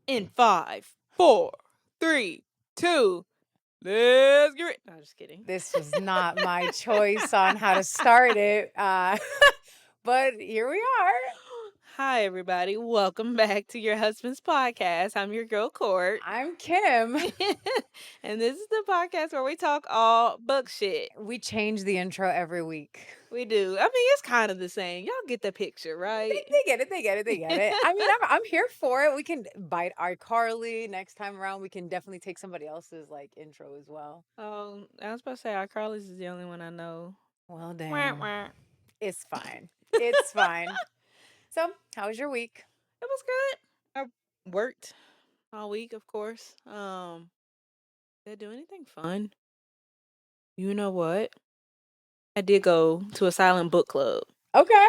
In 5, 4, 3, 2, let's get it. No, just kidding. This was not my choice on how to start it. But here we are. Hi, everybody. Welcome back to your husband's podcast. I'm your girl, Court. I'm Kim. And this is the podcast where we talk all book shit. We change the intro every week. We do. I mean, it's kind of the same. Y'all get the picture, right? They get it. They get it. They get it. I mean, I'm here for it. We can bite iCarly next time around. We can definitely take somebody else's intro as well. Oh, I was about to say, iCarly's is the only one I know. Well, Wah, damn. wah. It's fine. It's fine. So, how was your week? It was good. I worked all week, of course. Did I do anything fun? You know what? I did go to a silent book club. Okay.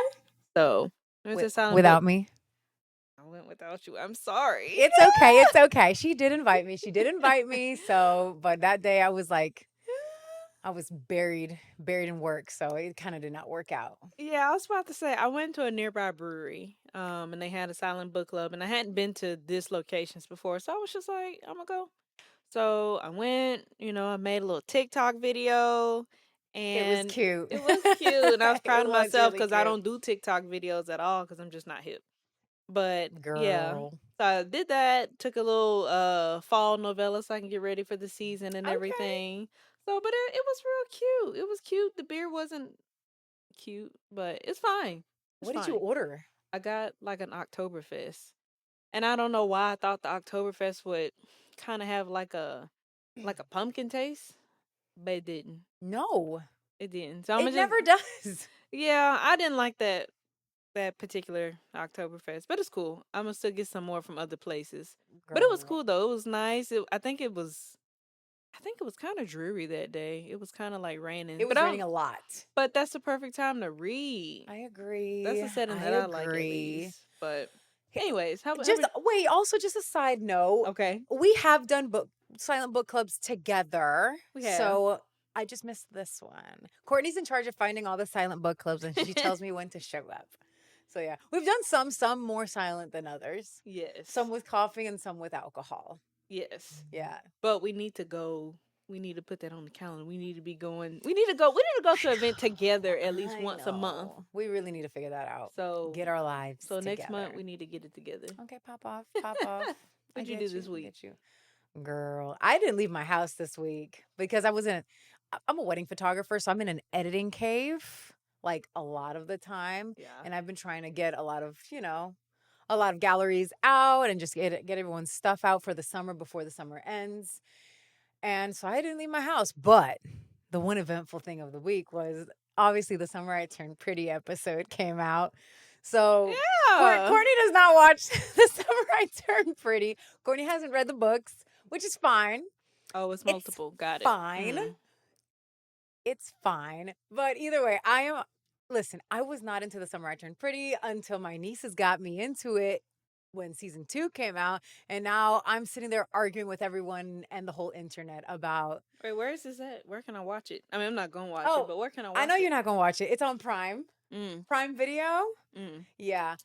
So it was a silent Without book. me? I went without you. I'm sorry. It's okay. It's okay. She did invite me. So, but that day I was buried in work, so it kind of did not work out. Yeah, I was about to say I went to a nearby brewery, and they had a silent book club, and I hadn't been to this locations before, so I was just like, I'm gonna go. So I went. I made a little TikTok video, It was and cute. it was cute, and I was proud It of was myself really because I cute. don't do TikTok videos at all because I'm just not hip. But yeah, Girl. so I did that. Took a little fall novella so I can get ready for the season and Okay. everything. So, but it was real cute. It was cute. The beer wasn't cute, but it's fine. It's What did you fine. order? I got like an Oktoberfest, and I don't know why I thought the Oktoberfest would kind of have like a pumpkin taste, but it didn't. No, It didn't. So I'm it just never does. yeah. I didn't like that particular Oktoberfest, but it's cool. I'm gonna still get some more from other places. But it was Girl. cool though. It was nice. I think it was kind of dreary that day. It was kind of like raining. It was raining a lot. But that's the perfect time to read. I agree. That's the setting that I like at least. But anyways, Wait, also just a side note. okay. We have done silent book clubs together. We have. So I just missed this one. Courtney's in charge of finding all the silent book clubs and she tells me when to show up. So yeah, we've done some more silent than others. Yes. Some with coffee and some with alcohol. Yes. Yeah. But we need to go. We need to put that on the calendar. We need to be going. We need to go to an event together at least once a month. We really need to figure that out. So get our lives So together. next month we need to get it together. Okay, pop off. What'd you do this week? Girl, I didn't leave my house this week because I'm a wedding photographer, so I'm in an editing cave like a lot of the time. Yeah. And I've been trying to get a lot of galleries out and just get everyone's stuff out for the summer before the summer ends. And so I didn't leave my house. But the one eventful thing of the week was obviously the Summer I Turned Pretty episode came out. So yeah. Courtney does not watch the Summer I Turned Pretty. Courtney hasn't read the books, which is fine. Oh, it's multiple. Got it. Fine. Mm. It's fine. But either way, listen, I was not into the Summer I Turned Pretty until my nieces got me into it when season 2 came out. And now I'm sitting there arguing with everyone and the whole internet about. Wait, where is this at? Where can I watch it? I mean, I'm not going to watch it, but where can I watch it? I know you're not going to watch it. It's on Prime. Prime Video. Yeah.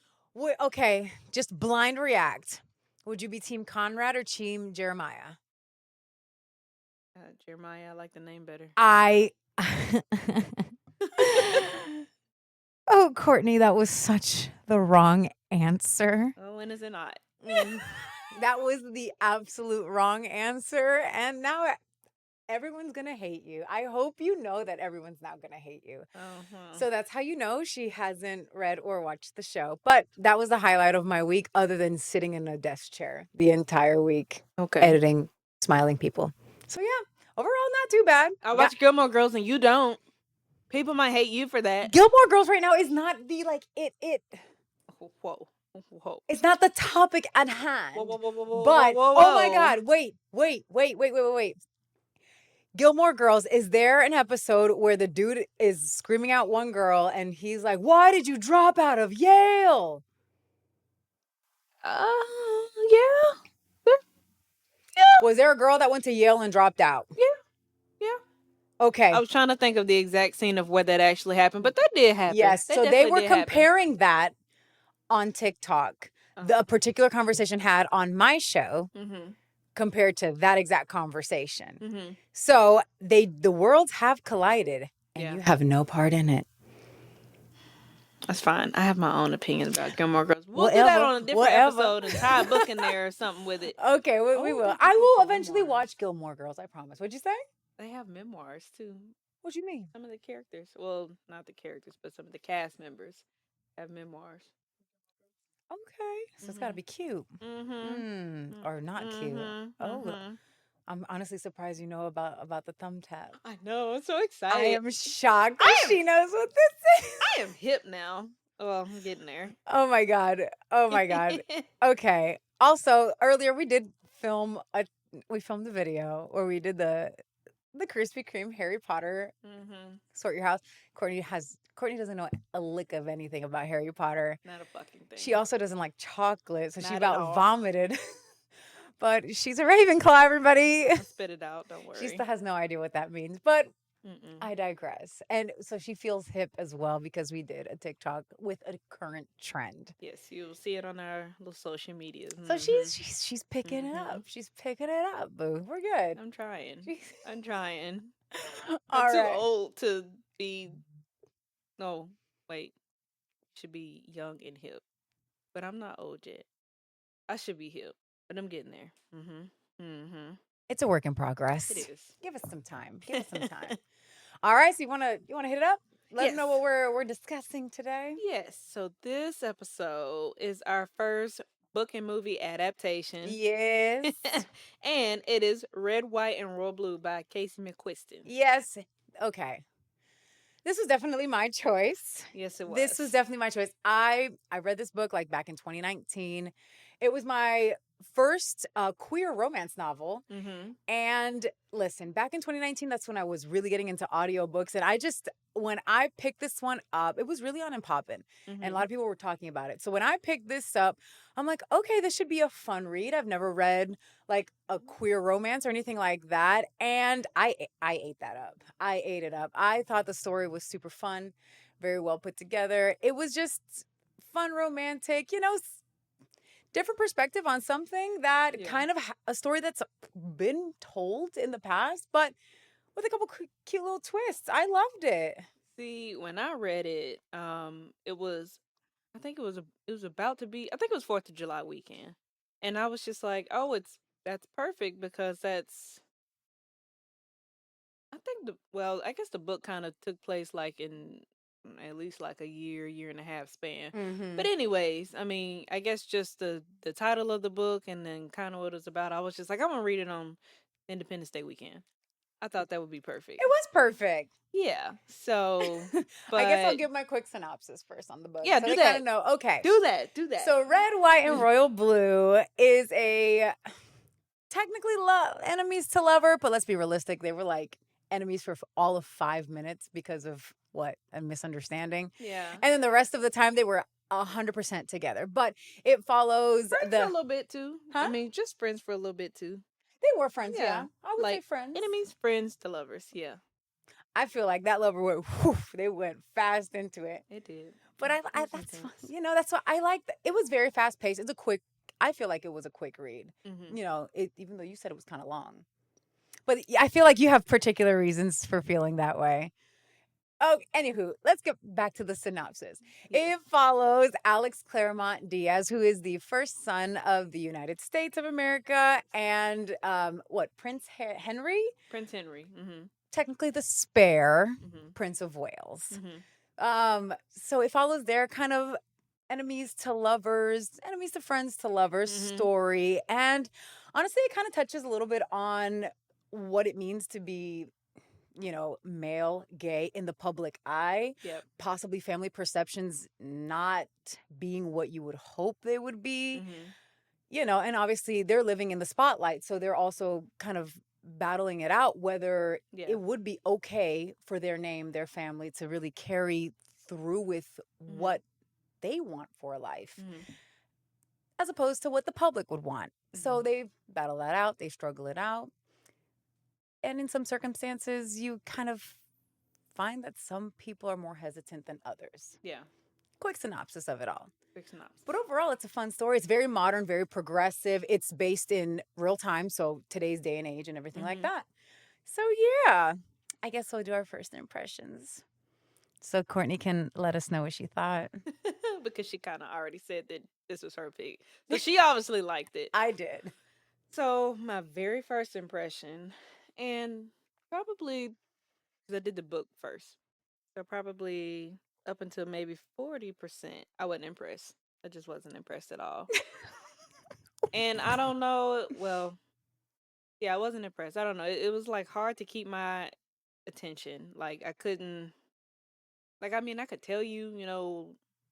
Okay, just blind react. Would you be Team Conrad or Team Jeremiah? Jeremiah, I like the name better. Oh, Courtney, that was such the wrong answer. Oh, when is it not? That was the absolute wrong answer. And now everyone's going to hate you. I hope you know that everyone's now going to hate you. Uh-huh. So that's how you know she hasn't read or watched the show. But that was the highlight of my week, other than sitting in a desk chair the entire week. Okay. Editing smiling people. So yeah, overall, not too bad. I watch Gilmore Girls and you don't. People might hate you for that. Gilmore Girls right now is not the Whoa. It's not the topic at hand. Whoa. But oh my God, wait. Gilmore Girls, is there an episode where the dude is screaming at one girl and he's like, "Why did you drop out of Yale?" Yeah. Was there a girl that went to Yale and dropped out? Yeah. Okay. I was trying to think of the exact scene of where that actually happened, but that did happen. Yes. So they were comparing that on TikTok the particular conversation had on my show Mm-hmm. compared to that exact conversation. Mm-hmm. So the worlds have collided, and Yeah. you have no part in it. That's fine. I have my own opinion about Gilmore Girls. We'll do that Whatever, on a different whatever. episode and tie a book in there or something with it. Okay, we Oh, will. they I do will some eventually memoirs. watch Gilmore Girls. I promise. What'd you say? They have memoirs too. What you mean? Some of the characters, well, not the characters, but some of the cast members have memoirs. Okay, so it's got to Mhm. be cute. Mhm. Or not cute. Mhm. Oh, Mhm. I'm honestly surprised you know about the thumb tap. I know. I'm so I excited. am shocked I that am- she knows what this is. I am hip now. Well, I'm getting there. Oh my god. Oh my god. Okay. Also, earlier we filmed the video where we did the Krispy Kreme Harry Potter Mm-hmm. sort your house. Courtney doesn't know a lick of anything about Harry Potter. Not a fucking thing. She also doesn't like chocolate, so she Not at about all. vomited. But she's a Ravenclaw, everybody. I'll spit it out. Don't worry. She still has no idea what that means. But Mm-mm. I digress. And so she feels hip as well because we did a TikTok with a current trend. Yes, you'll see it on our little social medias. So Mhm. she's picking it up. Mhm. She's picking it up, boo. We're good. I'm trying. She's- I'm trying. All I'm too right. old to be. No, wait. Should be young and hip, but I'm not old yet. I should be hip, but I'm getting there. Mm-hmm. Mm-hmm. It's a work in progress. It is. Give us some time. Give us some time. All right. So you wanna hit it up? Let them know Yes. what we're discussing today. Yes. So this episode is our first book and movie adaptation. Yes. And it is Red, White, and Royal Blue by Casey McQuiston. Yes. Okay. This was definitely my choice. Yes, it was. This was definitely my choice. I read this book like back in 2019. It was my first queer romance novel. Mm-hmm. And listen, back in 2019, that's when I was really getting into audiobooks. And when I picked this one up, it was really on and popping. Mm-hmm. And a lot of people were talking about it. So when I picked this up, I'm like, okay, this should be a fun read. I've never read like a queer romance or anything like that. And I ate that up. I ate it up. I thought the story was super fun, very well put together. It was just fun, romantic, different perspective on something that kind of a story that's been told in the past, but with a couple cute little twists. I loved it. See, when I read it, it was, I think it was about to be, I think it was 4th of July weekend, and I was just like, oh, that's perfect because that's, I think I guess the book kind of took place like in at least like a year and a half span. Mm-hmm. But anyways, I mean, I guess just the title of the book and then kind of what it's about, I was just like, I'm gonna read it on Independence Day weekend. I thought that would be perfect. It was perfect. Yeah. So, I guess I'll but- give my quick synopsis first on the book. Yeah, so do they that. kind of know. Okay. do that. So Red, White, and Royal Blue is a technically enemies to lover, but let's be realistic. They were like enemies for all of 5 minutes because of a misunderstanding. Yeah. And then the rest of the time they were 100% together. But it follows Friends for a little bit too. Huh? I mean, just friends for a little bit too. They were friends, yeah. Yeah, I would say like, friends. Enemies, friends to lovers. Yeah, I feel like that lover went, whew, they went fast into it. it did. But It was that's fun. intense. That's what I like. It was very fast paced. I feel like it was a quick read. Mhm. Even though you said it was kind of long. But I feel like you have particular reasons for feeling that way. Oh, anywho, let's get back to the synopsis. Yeah. It follows Alex Claremont Diaz, who is the first son of the United States of America, and Prince Henry, Prince Henry. Mm-hmm. technically the spare Mm-hmm. Prince of Wales. Mm-hmm. So it follows their kind of enemies to lovers, enemies to friends to lovers Mhm. story, and honestly, it kind of touches a little bit on what it means to be male, gay in the public eye, Yep. possibly family perceptions not being what you would hope they would be, Mm-hmm. and obviously they're living in the spotlight. So they're also kind of battling it out whether Yeah. it would be okay for their name, their family to really carry through with Mhm. what they want for life Mm-hmm. as opposed to what the public would want. So Mhm. they battle that out, they struggle it out. And in some circumstances, you kind of find that some people are more hesitant than others. Yeah. quick synopsis of it all. Quick synopsis. But overall, it's a fun story. It's very modern, very progressive. It's based in real time, so today's day and age and everything like that. So yeah, I guess we'll do our first impressions. So Courtney can let us know what she thought. Because she kind of already said that this was her pick. So she obviously liked it. I did. So my very first impression, and probably because I did the book first, so probably up until maybe 40%, I wasn't impressed. I just wasn't impressed at all. And I don't know. Well, yeah, I wasn't impressed. I don't know. It was like hard to keep my attention. Like I couldn't. Like I mean, I could tell you,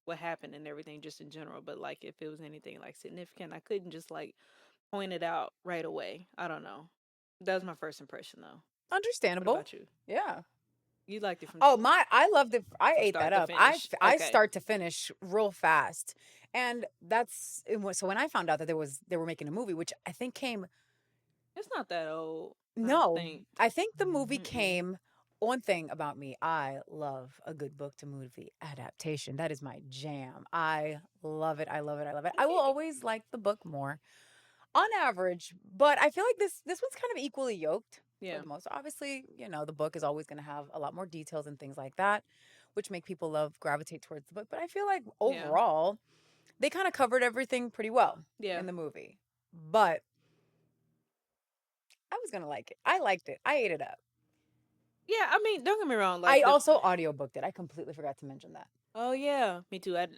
what happened and everything just in general, but like if it was anything like significant, I couldn't just like point it out right away. I don't know. That was my first impression though. What Understandable. about you? Yeah. You liked it from Oh, I loved it. I from ate start that to up. finish. I Okay. start to finish real fast. And so when I found out that they were making a movie, which I think came It's not that old. I don't no, think. I think the movie Mm-mm. came one thing about me, I love a good book to movie adaptation. That is my jam. I love it. I love it. I love it. I will always like the book more on average, but I feel like this one's kind of equally yoked for Yeah. the most. Obviously, the book is always going to have a lot more details and things like that, which make people love gravitate towards the book. But I feel like Yeah. overall, they kind of covered everything pretty well Yeah. in the movie. But I was gonna like it. I liked it. I ate it up. Yeah. I mean, don't get me wrong. I Like the. also audiobooked it. I completely forgot to mention that. Oh yeah, me too. I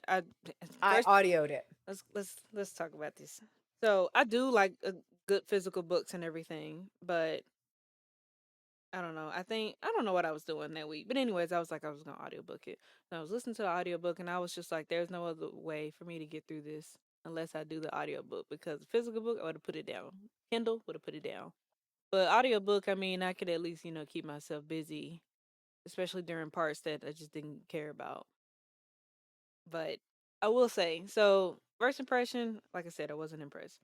First audioed it. let's talk about this. So I do like good physical books and everything, but I don't know. I don't know what I was doing that week. But anyways, I was like I was gonna audiobook it. And I was listening to the audiobook and I was just like, there's no other way for me to get through this unless I do the audiobook because the physical book I would have put it down. Kindle would have put it down. But audiobook, I mean, I could at least, keep myself busy, especially during parts that I just didn't care about. But I will say, so first impression, like I said, I wasn't impressed.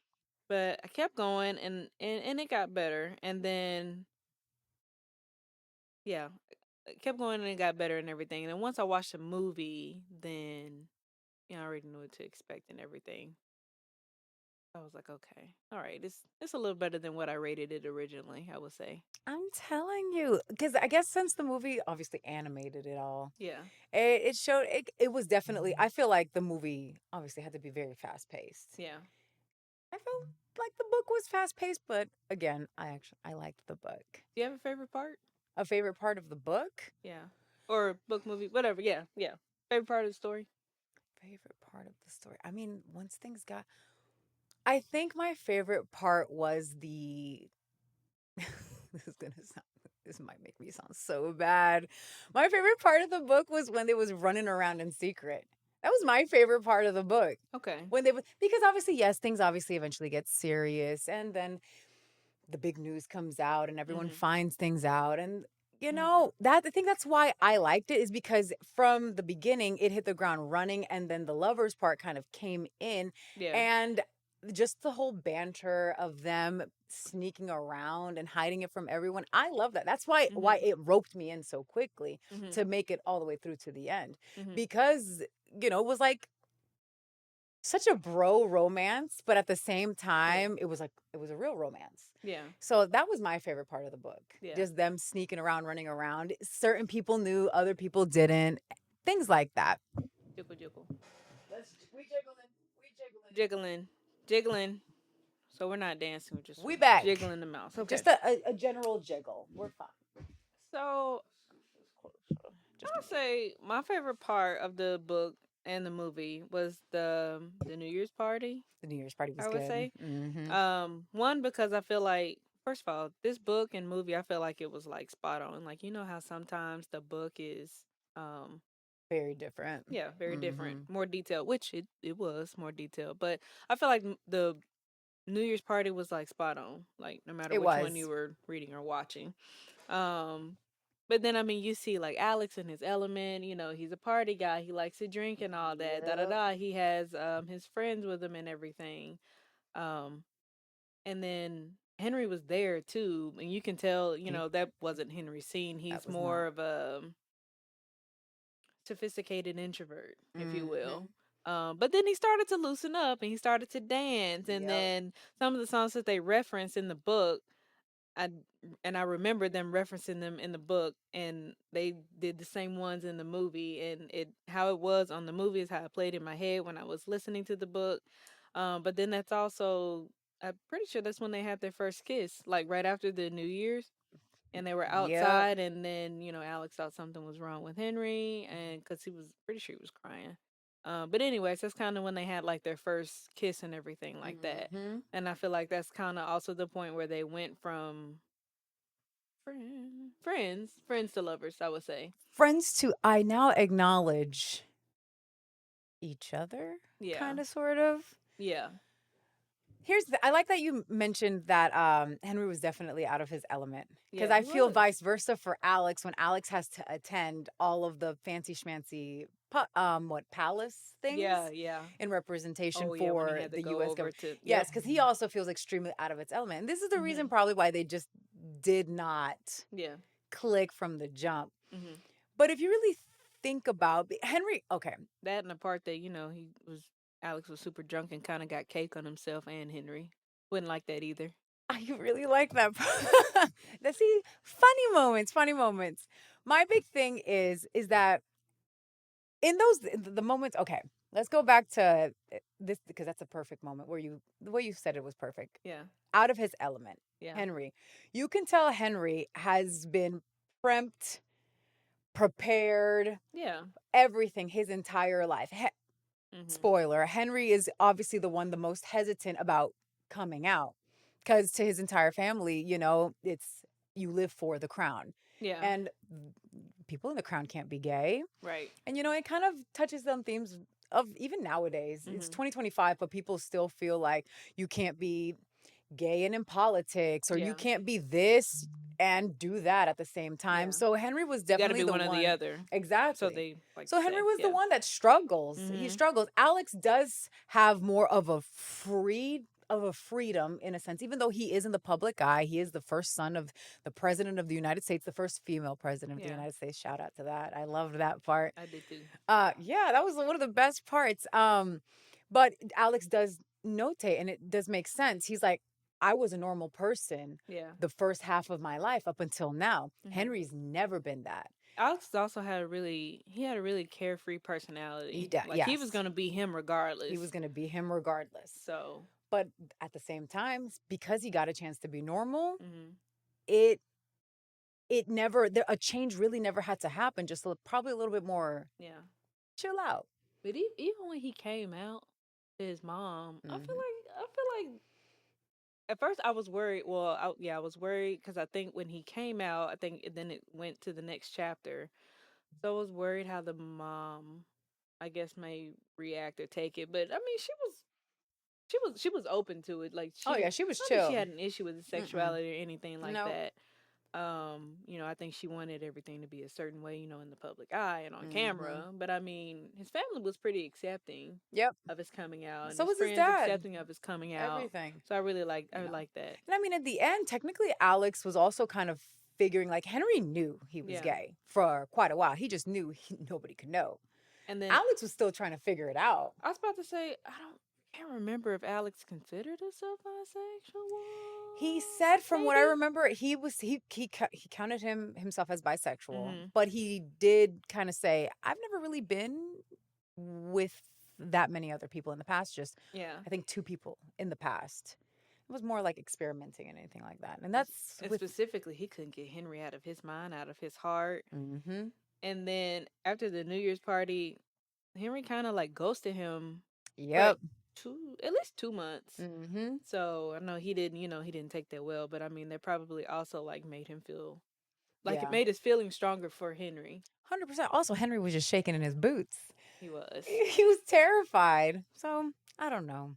But I kept going and it got better. And then yeah, it kept going and it got better and everything. And then once I watched the movie, then I already knew what to expect and everything. I was like, okay, all right, it's a little better than what I rated it originally. I would say, I'm telling you, because I guess since the movie obviously animated it all, yeah, it showed it was definitely. I feel like the movie obviously had to be very fast paced. yeah. I felt like the book was fast paced, but again, I liked the book. Do you have a favorite part? A favorite part of the book? Yeah, or book, movie, whatever. Yeah, yeah. Favorite part of the story? Favorite part of the story. I mean, once things got I think my favorite part was the this is gonna sound this might make me sound so bad. My favorite part of the book was when they was running around in secret. That was my favorite part of the book. Okay. When they because obviously yes, things obviously eventually get serious and then the big news comes out and everyone Mhm. finds things out and Mhm. that I think that's why I liked it is because from the beginning it hit the ground running and then the lovers part kind of came in Yeah. and just the whole banter of them sneaking around and hiding it from everyone. I love that. That's why Mhm. it roped me in so quickly Mhm. to make it all the way through to the end Mhm. because it was like such a bro romance, but at the same Yeah. time, it was a real romance. Yeah. So that was my favorite part of the book. Yeah. Just them sneaking around, running around. Certain people knew, other people didn't. Things like that. Jiggle, jiggle, We jiggling. We jiggling. jiggling, jiggling. So we're not dancing. We're just We back. jiggling the mouse. Okay. Just a general jiggle. We're fine. So Just I'll say my favorite part of the book and the movie was the New Year's party. the New Year's party was I would good. say, Mm-hmm. one because I feel like first of all, this book and movie, I feel like it was like spot on. Like how sometimes the book is, um, Very different. yeah, very different, Mm-hmm. more detailed, which it was more detailed. But I feel like the New Year's party was like spot on, like no matter It which one you was. were reading or watching. Um, but then I mean, you see like Alex in his element. He's a party guy. He likes to drink and all that. Da da Yep. da. He has his friends with him and everything. Um, and then Henry was there too, and you can tell, He, that wasn't Henry's scene. that He's was more not. of a sophisticated introvert, if you will. Mhm. But then he started to loosen up and he started to dance. And Yep. then some of the songs that they reference in the book, I I remember them referencing them in the book, and they did the same ones in the movie. And it how it was on the movie is how it played in my head when I was listening to the book. But then that's also, I'm pretty sure that's when they had their first kiss, like right after the New Year's, and they were Yep. outside, and then Alex thought something was wrong with Henry, and because he was pretty sure he was crying. But anyways, that's kind of when they had like their first kiss and everything like that. Mhm. And I feel like that's kind of also the point where they went from friends to lovers, I would say. Friends to I now acknowledge each other, Yeah, kind of, sort of. yeah, I like that you mentioned that Henry was definitely out of his element because yeah. I He feel was. vice versa for Alex when Alex has to attend all of the fancy schmancy palace things Yeah, yeah. in representation Oh yeah, when he for had to the go U.S. over government. to, Yes, yep. because he also feels extremely out of its element, and this is the reason Mhm. probably why they just did not Yeah. click from the jump. Mhm. But if you really think about Henry, okay, That and the part that Alex was super drunk and kind of got cake on himself and Henry. Wouldn't like that either. I really like that. See, funny moments, funny moments. My big thing is that in the moments, okay, let's go back to this because that's a perfect moment where the way you said it was perfect. Yeah. Out of his element, Yeah. Henry. You can tell Henry has been primed, prepared, Yeah. everything his entire life. Mhm. Spoiler, Henry is obviously the most hesitant about coming out because to his entire family, it's you live for the crown. Yeah. And people in the crown can't be gay. Right. And, it kind of touches on themes of even nowadays. It's Mhm. 2025, but people still feel like you can't be gay and in politics or you Yeah. can't be this and do that at the same time. Yeah. So Henry was You got to definitely be the one or the one. other. So Exactly. they like So to Henry say. was the Yeah. one that struggles. He Mhm. struggles. Alex does have more of a freedom in a sense, even though he is in the public eye. He is the first son of the president of the United States, the first female president of the Yeah. United States. Shout out to that. I loved that part. I did too. Yeah, that was one of the best parts. But Alex does notate, and it does make sense. He's like, I was a normal person Yeah. the first half of my life up until now. Mhm. Henry's never been that. Alex also had a really carefree personality. Like he was Yes, gonna be him he regardless. was going to be him regardless. So. But at the same time, because he got a chance to be normal, Mhm. it a change really never had to happen. Just probably a little bit more Yeah. chill out. But even when he came out to his mom, Hmm. I feel like at first I was worried. Well, I was worried because I think when he came out, I think then it went to the next chapter. So I was worried how the mom, I guess, may react or take it. But I mean, she was open to it. Like Oh she yeah, she was I don't think she chill. had an issue with his Mm-mm. sexuality or anything like No. that. I think she wanted everything to be a certain way, in the public eye and on Hmm. camera. But I mean, his family was pretty accepting Yep. of his coming out, and So his was his friends dad. accepting of his coming out. Everything. So I You know. like that. And I mean, at the end, technically, Alex was also kind of figuring like Henry knew he was Yeah. gay for quite a while. He just knew nobody could know. And then Alex was still trying to figure it out. I was about to say, can't remember if Alex considered himself He bisexual. said, from what I Maybe. remember, he counted himself as bisexual, Mhm. but he did kind of say, "I've never really been with that many other people in the past. Just Yeah. I think two people in the past. It was more like experimenting and anything like that. And And, that's and with." specifically, he couldn't get Henry out of his mind, out of his heart. Mm-hmm. And then after the New Year's party, Henry kind of like ghosted him for Yep. at least 2 months. Mm-hmm. So I know he didn't take that well, but I mean, that probably also like made him feel like it Yeah. made his feelings stronger for Henry. 100%. Also, Henry was just shaking in his boots. He was. He was terrified. So I don't know.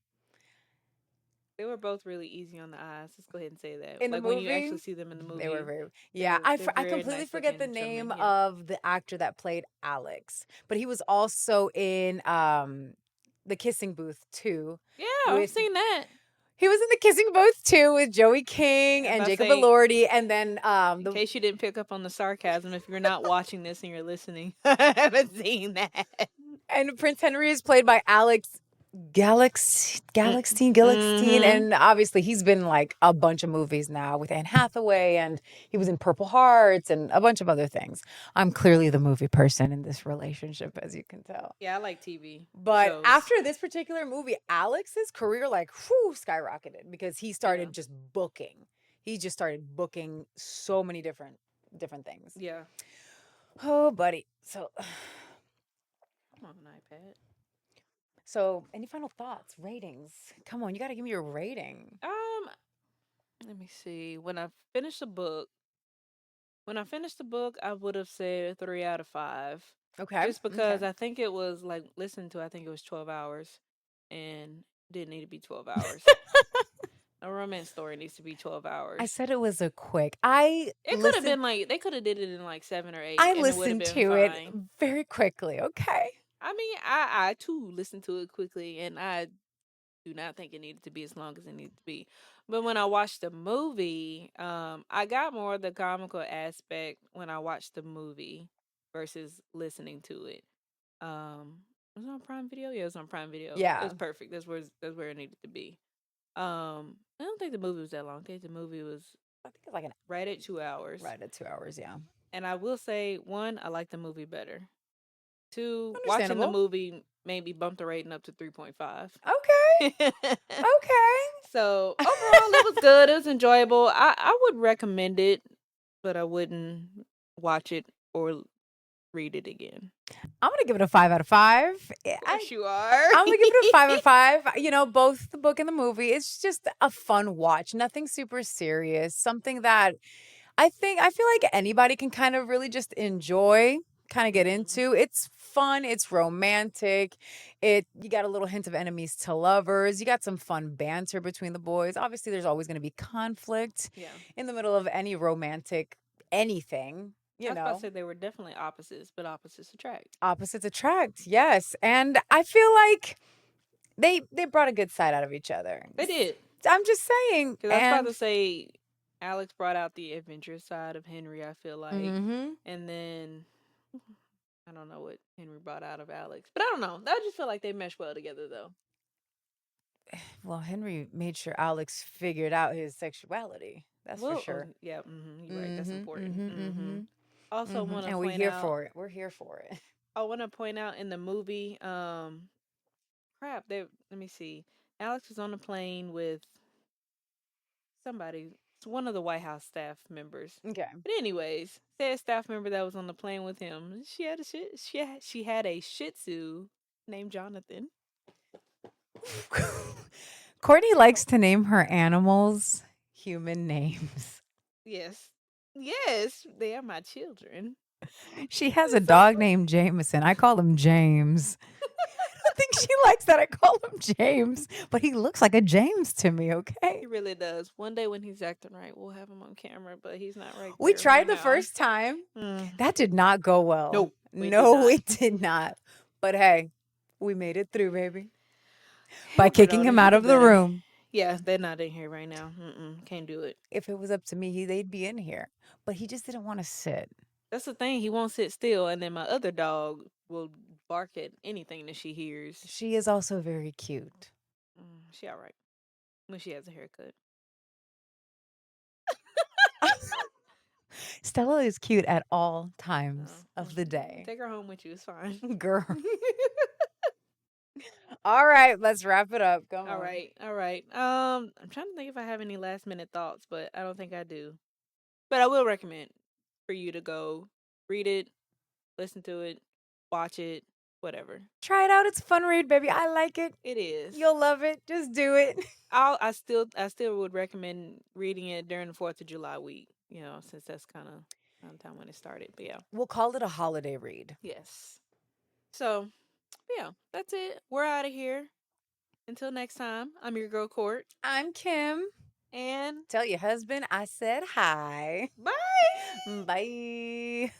They were both really easy on the eyes. Let's go ahead and say that. In the Like when you movie, actually see them in the they were movie, very, yeah. they're I very completely nice forget the looking name gentlemen. Yeah. of the actor that played Alex, but he was also in the Kissing Booth too. Yeah, I've With seen that. He was in The Kissing Booth too with Joey King As and I Jacob say, Elordi, and then in case you didn't pick up on the sarcasm, if you're not watching this and you're listening, I haven't seen that. and Prince Henry is played by Alex Galaxine, Mm-hmm. and obviously he's been in like a bunch of movies now with Anne Hathaway, and he was in Purple Hearts and a bunch of other things. I'm clearly the movie person in this relationship, as you can tell. Yeah, I like TV But shows. after this particular movie, Alex's career like skyrocketed because he started just booking. He just started booking so many different things. Yeah. Oh, buddy. So I'm on an iPad. So, any final thoughts? Ratings? Come on, you got to give me your rating. Let me see. When I finished the book, I would have said 3 out of 5. Okay. Just because I think it was like listened to. I think it was 12 hours, and didn't need to be 12 hours. A romance story needs to be 12 hours. I said it was a quick. It could have been like they could have did it in like 7 or 8. I and listened it to it very quickly. Okay. I mean, I too listened to it quickly, and I do not think it needed to be as long as it needed to be. But when I watched the movie, I got more of the comical aspect when I watched the movie versus listening to it. Was it on Prime Video? Yeah, it was on Prime Video. Yeah. It was perfect. That's where it needed to be. I don't think the movie was that long. I think the movie was I think it's like right at 2 hours. Right at 2 hours, yeah. And I will say, 1, I like the movie better. 2, watching the movie made me bump the rating up to 3.5. Okay. Okay. So overall, it was good. It was enjoyable. I would recommend it, but I wouldn't watch it or read it again. I'm gonna give it a 5 out of 5. Yes, you are. I'm gonna give it a 5 out of 5. You know, both the book and the movie. It's just a fun watch. Nothing super serious. Something that I feel like anybody can kind of really just enjoy, kind of get into. It's fun, it's romantic. You got a little hint of enemies to lovers. You got some fun banter between the boys. Obviously, there's always going to be conflict in the middle of any romantic anything. I was about to say they were definitely opposites, but opposites attract. Opposites attract, yes. And I feel like they brought a good side out of each other. They did. I'm just saying. Because I was about to say, Alex brought out the adventurous side of Henry, I feel like. And then I don't know what Henry brought out of Alex. But I don't know. I just feel like they mesh well together, though. Well, Henry made sure Alex figured out his sexuality. That's for sure. Yeah, you're right. That's important. Also, want to point out... we're here for it. We're here for it. I want to point out in the movie, let me see. Alex was on the plane with somebody. It's one of the White House staff members. Okay. But anyways, said staff member that was on the plane with him. She had a Shih Tzu named Jonathan. Courtney likes to name her animals human names. Yes, they are my children. She has a dog named Jameson. I call him James. I think she likes that I call him James, but he looks like a James to me, okay? He really does. One day when he's acting right, we'll have him on camera, but he's not right. We tried the first time. That did not go well. Nope. It did not. But hey, we made it through, baby. By kicking him out of the room. Yeah, they're not in here right now. Can't do it. If it was up to me, they'd be in here. But he just didn't want to sit. That's the thing. He won't sit still. And then my other dog will bark at anything that she hears. She is also very cute. She all right. When she has a haircut. Stella is cute at all times of the day. Take her home with you. It's fine. Girl. All right, let's wrap it up. Come on. All right. I'm trying to think if I have any last minute thoughts, but I don't think I do. But I will recommend for you to go read it, listen to it, watch it, whatever. Try it out. It's a fun read, baby. I like it. It is. You'll love it. Just do it. I still would recommend reading it during the 4th of July week, since that's kind of around the time when it started. But yeah. We'll call it a holiday read. Yes. So, yeah, that's it. We're out of here. Until next time, I'm your girl Court. I'm Kim. And tell your husband I said hi. Bye. Bye.